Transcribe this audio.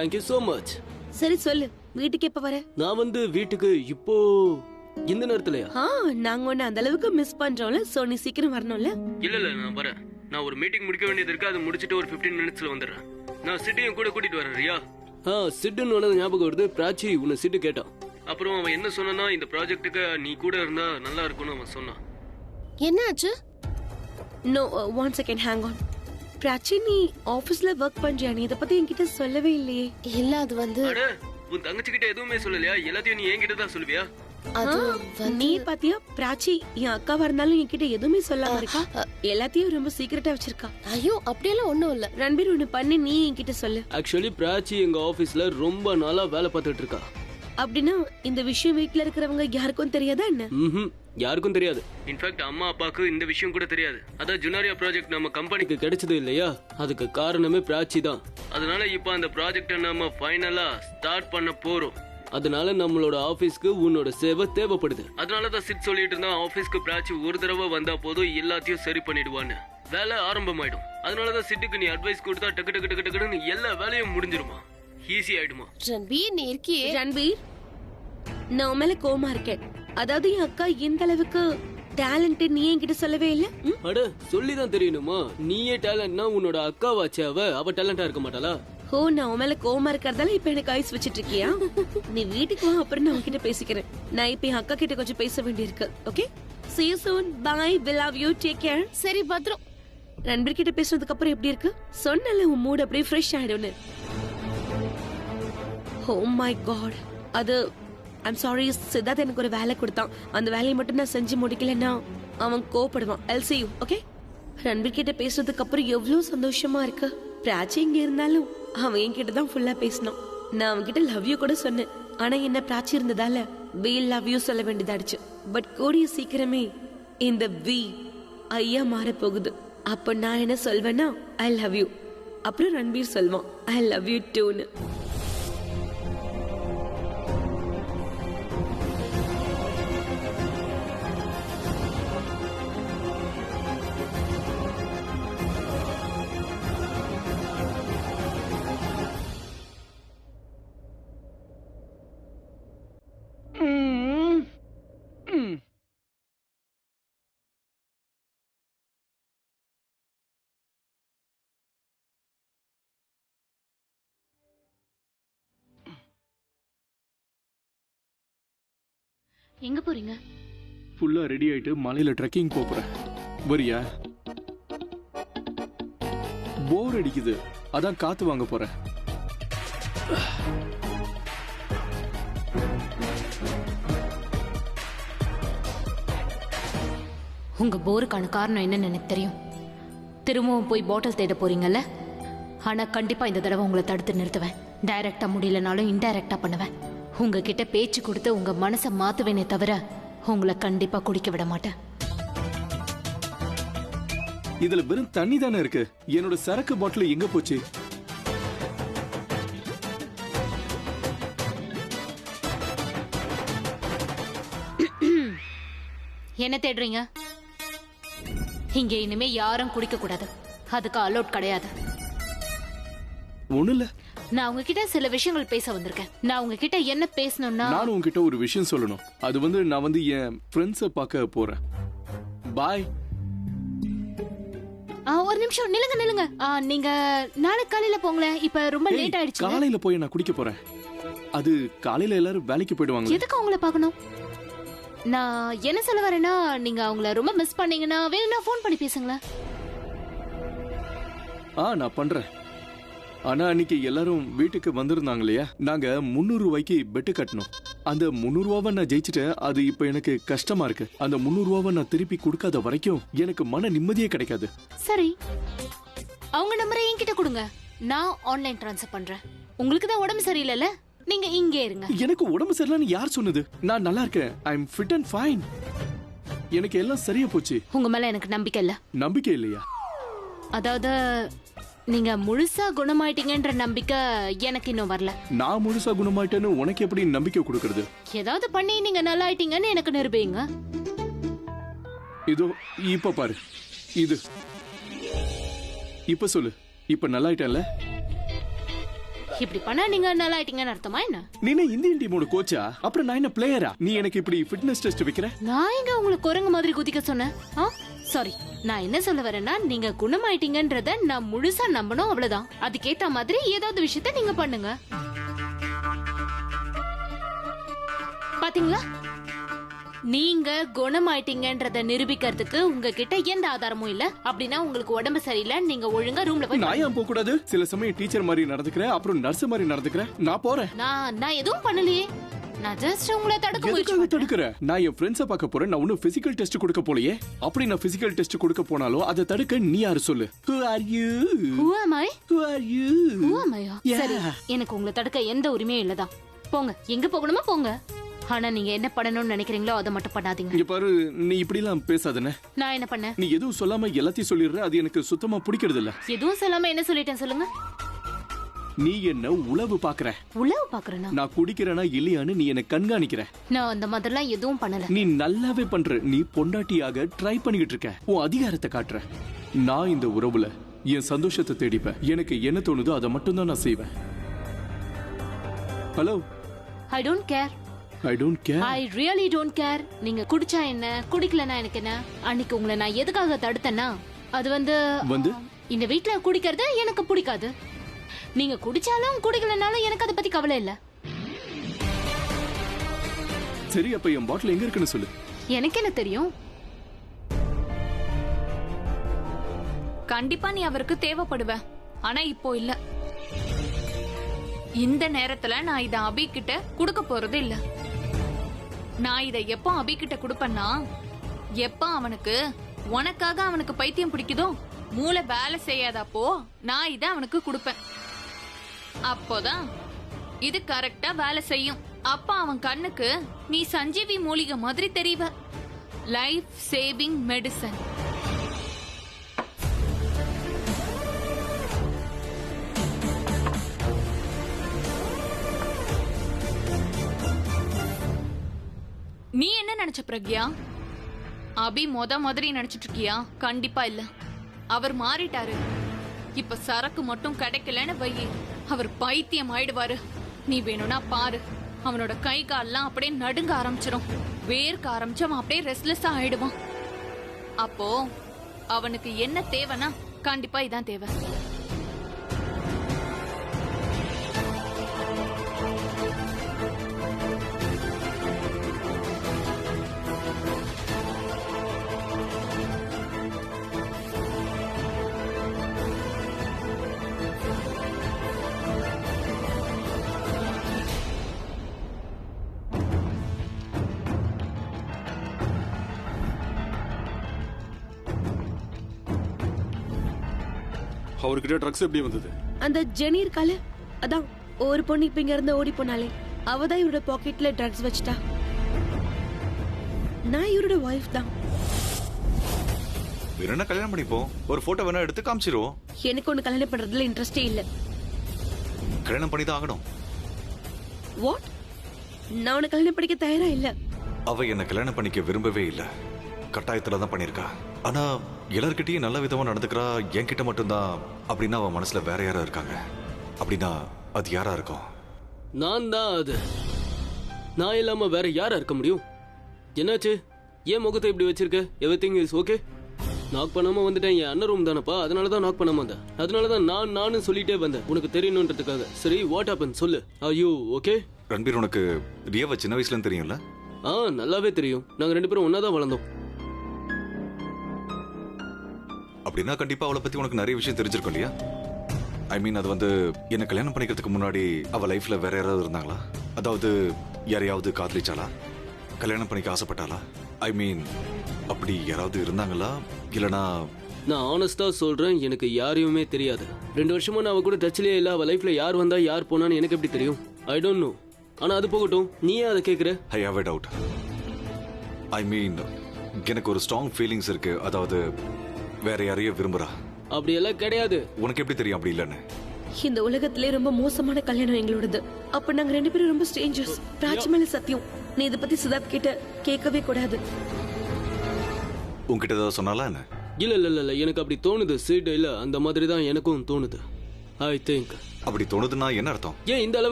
Thank you so much. சரி சொல்லு, வீட்டுக்கு எப்ப வர? நான் வந்து வீட்டுக்கு இப்போ இந்த நேரத்துலயா? நாங்க ஒண்ணு அந்த அளவுக்கு மிஸ் பண்றோம்ல, சோ நீ சீக்கிரம் வரணும்ல. இல்ல நான் வரேன். நான் ஒரு மீட்டிங் முடிக்க வேண்டியது இருக்கு, அது முடிச்சிட்டு ஒரு 15 மினிட்ஸ்ல வந்துடுறேன். நான் சிட்டியும் கூட கூட்டிட்டு வரேன் ரியா. சிட்டுன்னு உனது ஞாபகம் வருது. பிராச்சி உன்னை சிட்டு கேட்டான். அப்புறம் அவன் என்ன சொன்னா, இந்த ப்ராஜெக்ட்டுக்கு நீ கூட இருந்தா நல்லா இருக்கும்னு அவன் சொன்னான். என்னாச்சு? No, one second, hang on. Prachi, நீ ஆபீஸ்ல ஒர்க் பண்றியா? நீ இத பத்தி என்கிட்ட சொல்லவே இல்லையே. இல்ல, அது வந்து உன் தங்கச்சி கிட்ட எதுவுமே சொல்லலையா? எல்லாத்தையும் நீ என்கிட்ட தான் சொல்லுவியா? நீ பாத்தியா, பிராச்சி என் அக்காவா இருந்தாலும் என்கிட்ட எதுவுமே சொல்லாம இருக்கா. எல்லாத்தையும் ரொம்ப சீக்கிரட்டா வச்சிருக்கா. ஐயோ, அப்படியெல்லாம் ஒண்ணும் இல்ல. ரன்பீர், ஒண்ணு பண்ணி நீ என்கிட்ட சொல்லு. ஆக்சுவலி பிராச்சி எங்க ஆபீஸ்ல ரொம்ப நாளா வேலை பார்த்துட்டு இருக்கா. அப்படின்னா இந்த விஷயம் வீட்ல இருக்கிறவங்க யாருக்கும் தெரியாதா என்ன? யாருக்கும் தெரியாது. இன்ஃபேக்ட் அம்மா அப்பாக்கு இந்த விஷயம் கூட தெரியாது. அதான் ஜுனாரியா ப்ராஜெக்ட் நம்ம கம்பெனிக்கு கிடைச்சது இல்லையா, அதுக்கு காரணமே பிராச்சி தான். அதனால இப்ப அந்த ப்ராஜெக்ட நம்ம ஃபைனலா ஸ்டார்ட் பண்ண போறோம். அதனால நம்மளோட ஆபீஸ்க்கு உன்னோட சேவை தேவைப்படுது. அதனாலதான் சிட் சொல்லிட்டு இருந்தா, ஆபீஸ்க்கு பிராச்சி ஒரு தடவை வந்தா போதும், எல்லாத்தையும் சரி பண்ணிடுவான்னு. வேலை ஆரம்பமாயிடும். அதனாலதான் சிட்டுக்கு நீ அட்வைஸ் கொடுத்தா டக்கு டக்கு டக்கு டக்குன்னு எல்லா வேலையும் முடிஞ்சிருமா, ஈஸி ஆயிடுமா. ரன்பீர், நீ இருக்கியே. ரன்பீர், நான் மேல கோமா இருக்கேன். அதாவது என் அக்கா இந்த அளவுக்கு டேலண்ட் நீ என்கிட்ட சொல்லவே இல்ல. அட, சொல்லிதான் தெரியணுமா? நீயே டேலண்ட்னா உன்னோட அக்காவாச்சே, அவ டேலண்டா இருக்க மாட்டாளா? நான் மேல கோமா இருக்கறதால இப்ப எனக்கு ஐஸ் வச்சிட்டு இருக்கியா? நீ வீட்டுக்கு வா, அப்புறம் நான் உன்கிட்ட பேசிக்கிறேன். நான் இப்ப என் அக்கா கிட்ட கொஞ்சம் பேச வேண்டியிருக்கு. Okay, see you soon, bye, we love you, take care. சரி, பத்ரம். ரன்பீர் கிட்ட பேசுறதுக்கு அப்புறம் எப்படி இருக்கு? சொன்னல உன் மூட் அப்படியே ஃப்ரெஷ் ஆயிடும்னு. Oh my god, அது I'm sorry, சித்தார்த் எனக்கு ஒரு வேலை கொடுத்தான். அந்த வேலையை மட்டும் நான் செஞ்சு முடிக்கலன்னா அவன் கோபப்படுவான். I'll see you, okay? Ranbir கிட்ட பேசுறதுக்கு அப்புறம் எவ்வளவு சந்தோஷமா இருக்கு. பிராச்சி இங்க இருந்தாலும் அவன் என்கிட்ட தான் ஃபுல்லா பேசினான். நான் அவன்கிட்ட லவ் யூ கூட சொன்னேன். ஆனா என்ன, பிராச்சி இருந்ததால we love you சொல்ல வேண்டியதாச்சு. பட் கூடிய சீக்கிரமே இந்த we ஐயா மாற போகுது. அப்ப நான் என்ன சொல்வேன்னா, I love you. அப்புறம் ரன்பீர் சொல்வான் I love you too. எங்க போறீங்க? ஃபுல்லா ரெடி ஆயிட்டு மலையில ட்ரெக்கிங் போறேன். வரியா? போர் அடிக்குது, அதான் காத்து வாங்க போறேன். உங்க போருக்கான காரணம் என்னன்னு எனக்கு தெரியும். திரும்பவும் போய் பாட்டில் தேட போறீங்கல்ல? ஆனா கண்டிப்பா இந்த தடவை உங்களை தடுத்து நிறுத்துவேன். டைரக்டா முடியலனாலும் இன்டைரக்டா பண்ணுவேன். உங்ககிட்ட பேச்சு கொடுத்து உங்க மனசை மாத்துவேனே தவிர உங்களை கண்டிப்பா குடிக்க விட மாட்டேன். இதுல வெறும் தண்ணி தானே இருக்கு. என்னோட சரக்கு பாட்டில் எங்க போச்சு? என்ன தேடுறீங்க? இங்க இனிமே யாரும் குடிக்க கூடாது. அதுக்கு அலோட் கிடையாது. ஒண்ணு இல்ல, நான் உங்ககிட்ட சில விஷயங்கள் பேச வந்திருக்கேன். நான் உங்ககிட்ட என்ன பேசணும்னா, நான் உங்ககிட்ட ஒரு விஷயம் சொல்லணும். அது வந்து நான் வந்து என் ஃப்ரெண்ட்ஸை பார்க்க போறேன். பாய். ஒரு நிமிஷம் நில்லுங்க. நீங்க நாளைக்கு காலையில போங்களேன். இப்ப ரொம்ப லேட் ஆயிடுச்சு. காலையில போய் நான் குடிக்க போறேன். அது காலையில எல்லாரும் வேலைக்கு போயிடுவாங்க. எதுக்கு அவங்கள பார்க்கணும்? நான் என்ன சொல்ல வரேன்னா, நீங்க அவங்கள ரொம்ப மிஸ் பண்ணீங்கன்னா வேணும்னா ஃபோன் பண்ணி பேசுங்களேன். நான் பண்றேன். ஆனா அன்னைக்கு எல்லாரும் வீட்டுக்கு வந்திருந்தாங்க இல்லையா, நாங்க 300 ரூபாய்க்கு பெட்டு கட்டணும். அந்த 300 ரூபாவை நான் ஜெயிச்சுட்டேன். அது இப்ப எனக்கு கஷ்டமா இருக்கு. அந்த 300 ரூபாவை நான் திருப்பி கொடுக்காத வரைக்கும் எனக்கு மன நிம்மதியே கிடைக்காது. சரி, அவங்க நம்பரை என்கிட்ட கொடுங்க. நான் ஆன்லைன் ட்ரான்ஸ்ஃபர் பண்றேன். உங்களுக்கு தான் உடம்பு சரியில்லைல்ல, நீங்க இங்கே இருங்க. எனக்கு உடம்பு சரியில்லைன்னு யார் சொன்னது? நான் நல்லா இருக்கேன். ஐ அம் ஃபிட் அண்ட் ஃபைன். எனக்கு எல்லாம் சரியா போச்சு. உங்க மேல எனக்கு நம்பிக்கை இல்ல. நம்பிக்கை இல்லையா? அதாவது நீங்க முழுசா குணமாயிட்டீங்கன்ற நம்பிக்கை எனக்கு இன்னும் வரல. நான் முழுசா குணமாயிட்டேன்னு உனக்கு எப்படி நம்பிக்கை கொடுக்கறது? ஏதாவது பண்ணி நீங்க நல்லா ஆயிட்டீங்கன்னு எனக்கு நிரூபிங்க. இதோ இப்ப பாரு, இது இப்ப சொல்லு. இப்ப நல்லா ஆயிட்டேன்ல? இப்படி பண்ணா நீங்க நல்லா ஆயிட்டீங்கன்னு அர்த்தமா என்ன? நீ என்ன இந்தியன் டீமோட கோச்சா? அப்புறம் நான் என்ன பிளேயரா? நீ எனக்கு இப்படி ஃபிட்னஸ் டெஸ்ட் வைக்கிற? நான் எங்க உங்களுக்கு குரங்கு மாதிரி குதிக்க சொன்னேன்? சாரி, நான் என்ன சொல்ல வரேன்னா நீங்க குணமாயிட்டீங்கன்றத நான் முழுசா நம்பணும், அவ்வளவுதான். அதுக்கேத்த மாதிரி ஏதாவது விஷயத்த நீங்க பண்ணுங்க. பாத்தீங்களா, நீங்க குணமாயிட்டீங்கன்றத நிரூபிக்கிறதுக்கு உங்ககிட்ட எந்த ஆதாரமும் இல்ல. அப்படின்னா உங்களுக்கு உடம்பு சரியில்லை, நீங்க ஒழுங்கா ரூம்ல போய். நான் ஏன் போக கூடாது? சில சமயம் டீச்சர் மாதிரி நடந்துக்கிறேன், அப்புறம் நர்ஸ் மாதிரி நடந்துக்கிறேன். நான் போறேன். நான் எதுவும் பண்ணலையே. நான் ஜஸ்ட் உங்களை தடுக்க முயற்சி எதுக்காக தடுக்கிறேன்? நான் என் ஃப்ரெண்ட்ஸை பார்க்க போறேன். நான் ஒன்னும் பிசிக்கல் டெஸ்ட் கொடுக்க போலையே. அப்படி நான் பிசிக்கல் டெஸ்ட் கொடுக்க போனாலும் அதை தடுக்க நீ யாரு சொல்லு? Who are you? Who am I? Who are you? Who am I? Yeah. சரி, எனக்கு உங்களை தடுக்க எந்த உரிமையும் இல்லதான். போங்க, எங்க போகணுமோ போங்க. ஆனா நீங்க என்ன பண்ணணும்னு நினைக்கிறீங்களோ அதை மட்டும் பண்ணாதீங்க. இங்க பாரு, நீ இப்படி எல்லாம் பேசாதனே. நான் என்ன பண்ணேன்? நீ எதுவும் சொல்லாம எல்லாத்தையும் சொல்லிடுற. அது எனக்கு சுத்தமா பிடிக்கிறது இல்ல. எதுவும் சொல்லாம என்ன சொல்லிட்டேன் சொல்லுங்க? நீ என்ன உளவு பாக்குற? உளவு பாக்குறேனா? நான் குடிக்கிறேனா இல்லையான்னு நீ என்ன கண்காணிக்கிற. நான் அந்த மாதிரிலாம் எதுவும் பண்ணல. நீ நல்லாவே பண்ற. நீ பொண்டாட்டியாக ட்ரை பண்ணிக்கிட்டு இருக்க. உன் அதிகாரத்தை காட்டுற. நான் இந்த உறவுல என் சந்தோஷத்தை தேடிப்பேன். எனக்கு என்ன தோணுதோ அதை மட்டும் தான் நான் செய்வேன். Hello, I don't care. I don't care. I really don't care. நீங்க குடிச்சா என்ன, குடிக்கலனா எனக்கு என்ன? அன்னைக்கு உங்களை நான் எதுக்காக தடுத்தேன்னா, அது வந்து இந்த வீட்ல குடிக்கிறது எனக்கு பிடிக்காது. நீங்க குடிச்சாலும் குடிக்கலனாலும் எனக்கு அதை பத்தி கவலை இல்ல. சரி, அப்ப என் பாட்டில் எங்க இருக்குன்னு சொல்லு. எனக்கு என்ன தெரியும்? கண்டிப்பா நீ அவருக்கு தேவைப்படுவ. ஆனா இப்போ இல்ல. இந்த நேரத்துல நான் இத அபி கிட்ட குடுக்க போறது இல்ல. நான் இத எப்ப அபி கிட்ட குடுப்பேன்னா, எப்ப அவனுக்கு உனக்காக அவனுக்கு பைத்தியம் பிடிக்குதோ, மூளை வேலை செய்யாதப்போ நான் இத அவனுக்கு குடுப்பேன். அப்போதான் இது கரெக்டா வேலை செய்யும். அப்ப அவன் கண்ணுக்கு நீ சஞ்சீவி மூலிகை மாதிரி தெரிவ. Life saving medicine. நீ என்ன நினைச்ச பிரக்யா? அபி மாதிரி நினைச்சிட்டு இருக்கியா? கண்டிப்பா இல்ல. அவர் மாறிட்டாரு. இப்ப சரக்கு மட்டும் கிடைக்கலன்னு வையே, அவர் பைத்தியம் ஆயிடுவாரு. நீ வேணும்னா பாரு, அவனோட கை கால்லாம் அப்படியே நடுங்க ஆரம்பிச்சிடும். வேர்க்க ஆரம்பிச்சு அவன் அப்படியே ரெஸ்ட்லெஸ்ஸா ஆயிடுவான். அப்போ அவனுக்கு என்ன தேவைன்னா கண்டிப்பா இதான் தேவை. அவர்கிட்ட ட்ரக்ஸ் எப்படி வந்தது? அந்த ஜெனி இருக்கால, அதான் ஒரு பொண்ணு இப்ப இங்க இருந்து ஓடி போனாலே, அவதான் இவரோட பாக்கெட்ல ட்ரக்ஸ் வச்சுட்டா. நான் இவரோட வைஃப் தான். வேணா கல்யாணம் பண்ணிப்போம். ஒரு போட்டோ வேணா எடுத்து காமிச்சிருவோம். எனக்கு ஒண்ணு கல்யாணம் பண்றதுல இன்ட்ரெஸ்டே இல்ல. கல்யாணம் பண்ணி தான் ஆகணும். வாட்? நான் உனக்கு கல்யாணம் பண்ணிக்க தயாரா இல்ல. அவ என்ன கல்யாணம் பண்ணிக்க விரும்பவே இல்ல. கட்டாயத்துல தான் பண்ணிருக்கா. ஆனா எல்லார்கிட்டயும் நல்ல விதமா நடந்துக்கிறா. என்கிட்ட மட்டும்தான் அப்படின்னா அவன் மனசுல வேற யாரா இருக்காங்க. அப்படின்னா அது யாரா இருக்கும்? நான் தான் அது. நான் இல்லாம வேற யாரா இருக்க முடியும்? என்னாச்சு? ஏன் முகத்தை இப்படி வச்சிருக்க? Everything is okay? நாக் பண்ணாம வந்துட்டேன். என் அண்ணன் ரூம் தானப்பா, அதனாலதான் நாக் பண்ணாம வந்தேன். அதனாலதான் நானும் சொல்லிட்டே வந்தேன், உனக்கு தெரியணுன்றதுக்காக. சரி, வாட் ஹேப்பன் சொல்லு. Are you okay? ரன்பீர், உனக்கு ரியாவை சின்ன வயசுல தெரியும்ல? நல்லாவே தெரியும். நாங்க 2 பேரும் ஒன்னாதான் வளர்ந்தோம். அப்படின்னா கண்டிப்பா அவளை பத்தி உனக்கு நிறைய விஷயம் தெரிஞ்சிருக்கும் இல்லையா? ஐ மீன், அது வந்து என்ன கல்யாணம் பண்ணிக்கிறதுக்கு முன்னாடி அவ லைஃப்ல வேற யாராவது இருந்தாங்களா? அதாவது யாரையாவது காதலிச்சாளா? கல்யாணம் பண்ணிக்க ஆசைப்பட்டாளா? ஐ மீன், அப்படி யாராவது இருந்தாங்களா? இல்லனா? நான் ஆனஸ்டா சொல்றேன், எனக்கு யாரையுமே தெரியாது. 2 வருஷமா நான் அவ கூட டச்லயே இல்ல. அவ லைஃப்ல யார் வந்தா யார் போனான்னு எனக்கு எப்படி தெரியும்? I don't know. ஆனா அது போகட்டும், நீ ஏன் அதை கேக்குற? I have a doubt. ஐ மீன், எனக்கு ஒரு ஸ்ட்ராங் ஃபீலிங்ஸ் இருக்கு. அதாவது வேற யாரையும் விரும்புறா. அப்படி எல்லாம் கிடையாது. உனக்கு எப்படி தெரியும் அப்படி இல்லன்னு? இந்த உலகத்திலே ரொம்ப மோசமான கல்யாணம் எங்களோடது. அப்ப நாங்க 2 பேரும் ரொம்ப ஸ்ட்ரேஞ்சர்ஸ். பிராச்சி மேல சத்தியம், நீ இதை பத்தி சித்தார்த் கிட்ட கேட்கவே கூடாது. உன்கிட்ட ஏதாவது சொன்னாலா என்ன? இல்ல எனக்கு அப்படி தோணுது. சீட் இல்ல, அந்த மாதிரி தான் எனக்கும் தோணுது. ஐ திங்க் அப்படி தோணுதுன்னா என்ன அர்த்தம்? ஏன் இந்த அளவுக்கு